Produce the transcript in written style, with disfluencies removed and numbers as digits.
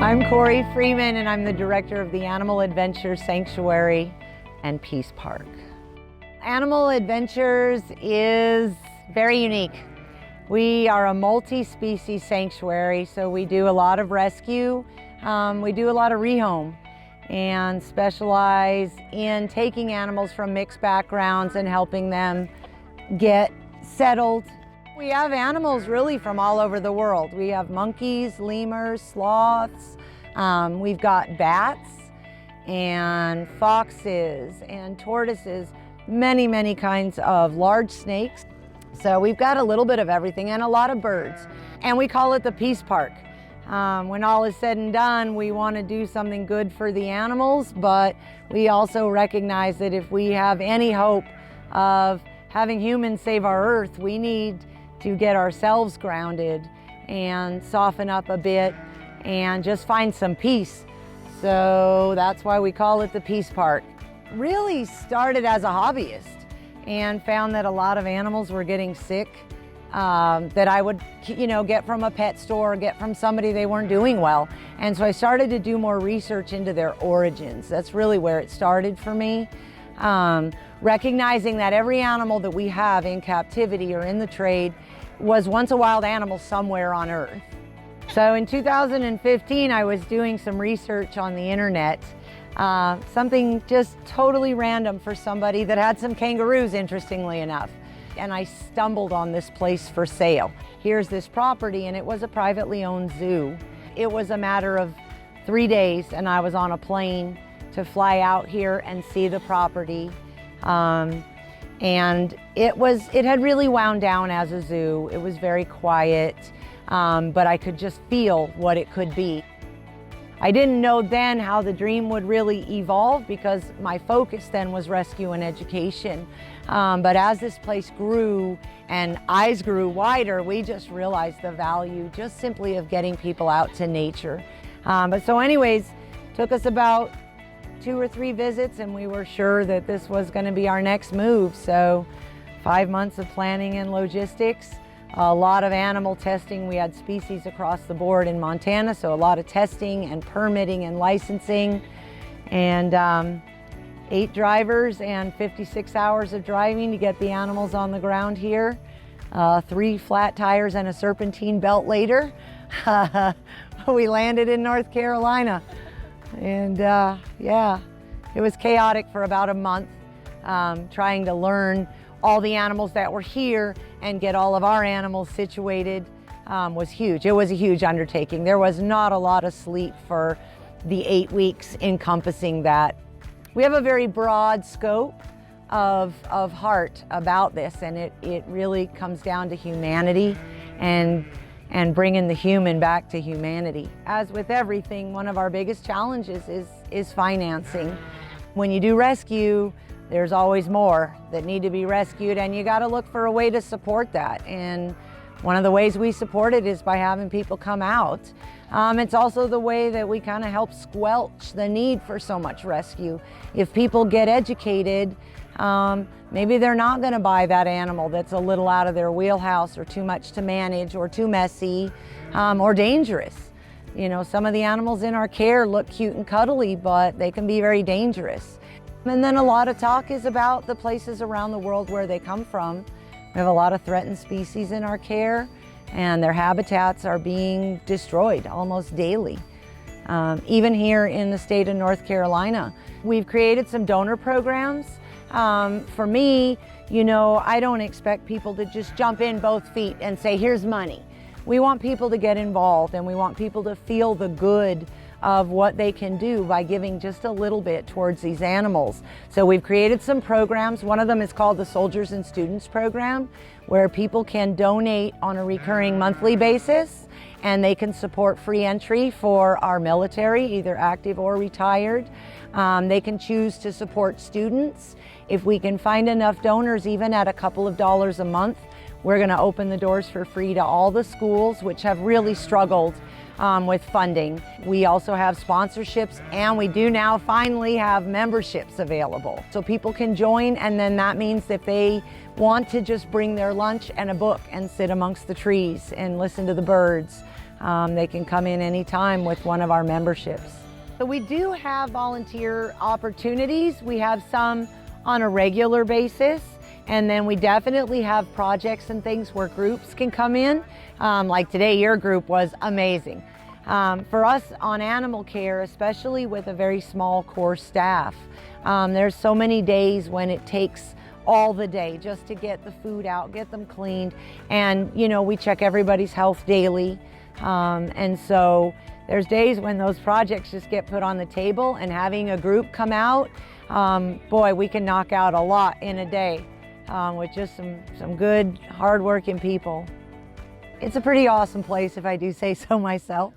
I'm Corey Freeman, and I'm the director of the Animal Adventures Sanctuary and Peace Park. Animal Adventures is very unique. We are a multi-species sanctuary, so we do a lot of rescue, we do a lot of rehome, and specialize in taking animals from mixed backgrounds and helping them get settled. We have animals really from all over the world. We have monkeys, lemurs, sloths, we've got bats and foxes and tortoises, many kinds of large snakes. So we've got a little bit of everything and a lot of birds. And we call it the Peace Park. When all is said and done, we want to do something good for the animals, but we also recognize that if we have any hope of having humans save our earth, we need to get ourselves grounded and soften up a bit and just find some peace. So that's why we call it the Peace Park. Really started as a hobbyist and found that a lot of animals were getting sick that I would get from a pet store, get from somebody they weren't doing well. And so I started to do more research into their origins. That's really where it started for me. Recognizing that every animal that we have in captivity or in the trade was once a wild animal somewhere on Earth. So in 2015, I was doing some research on the internet, something just totally random for somebody that had some kangaroos, interestingly enough. And I stumbled on this place for sale. Here's this property, and it was a privately owned zoo. It was a matter of 3 days, and I was on a plane to fly out here and see the property. And it had really wound down as a zoo. It was very quiet, but I could just feel what it could be. I didn't know then how the dream would really evolve because my focus then was rescue and education. But as this place grew and eyes grew wider, we just realized the value just simply of getting people out to nature. But so anyways, took us about 2 or 3 visits, and we were sure that this was going to be our next move. So 5 months of planning and logistics, a lot of animal testing. We had species across the board in Montana, so a lot of testing and permitting and licensing, and 8 drivers and 56 hours of driving to get the animals on the ground here. 3 flat tires and a serpentine belt later, we landed in North Carolina. And yeah, it was chaotic for about a month, trying to learn all the animals that were here and get all of our animals situated was huge. It was a huge undertaking. There was not a lot of sleep for the 8 weeks encompassing that. We have a very broad scope of heart about this, and it really comes down to humanity and bringing the human back to humanity. As with everything, one of our biggest challenges is financing. When you do rescue, there's always more that need to be rescued, and you got to look for a way to support that. And one of the ways we support it is by having people come out. It's also the way that we kind of help squelch the need for so much rescue. If people get educated, maybe they're not going to buy that animal that's a little out of their wheelhouse or too much to manage or too messy or dangerous. Some of the animals in our care look cute and cuddly, but they can be very dangerous. And then a lot of talk is about the places around the world where they come from. We have a lot of threatened species in our care, and their habitats are being destroyed almost daily. Even here in the state of North Carolina, we've created some donor programs. For me, I don't expect people to just jump in both feet and say, here's money. We want people to get involved, and we want people to feel the good of what they can do by giving just a little bit towards these animals. So we've created some programs. One of them is called the Soldiers and Students Program, where people can donate on a recurring monthly basis, and they can support free entry for our military, either active or retired. They can choose to support students. If we can find enough donors, even at a couple of dollars a month, we're going to open the doors for free to all the schools, which have really struggled with funding. We also have sponsorships, and we do now finally have memberships available. So people can join, and then that means if they want to just bring their lunch and a book and sit amongst the trees and listen to the birds, They can come in anytime with one of our memberships. So we do have volunteer opportunities. We have some on a regular basis, and then we definitely have projects and things where groups can come in. Like today, your group was amazing. For us on animal care, especially with a very small core staff, there's so many days when it takes all the day just to get the food out, get them cleaned, and you know, we check everybody's health daily. And so there's days when those projects just get put on the table, and having a group come out, boy, we can knock out a lot in a day with just some good, hard-working people. It's a pretty awesome place, if I do say so myself.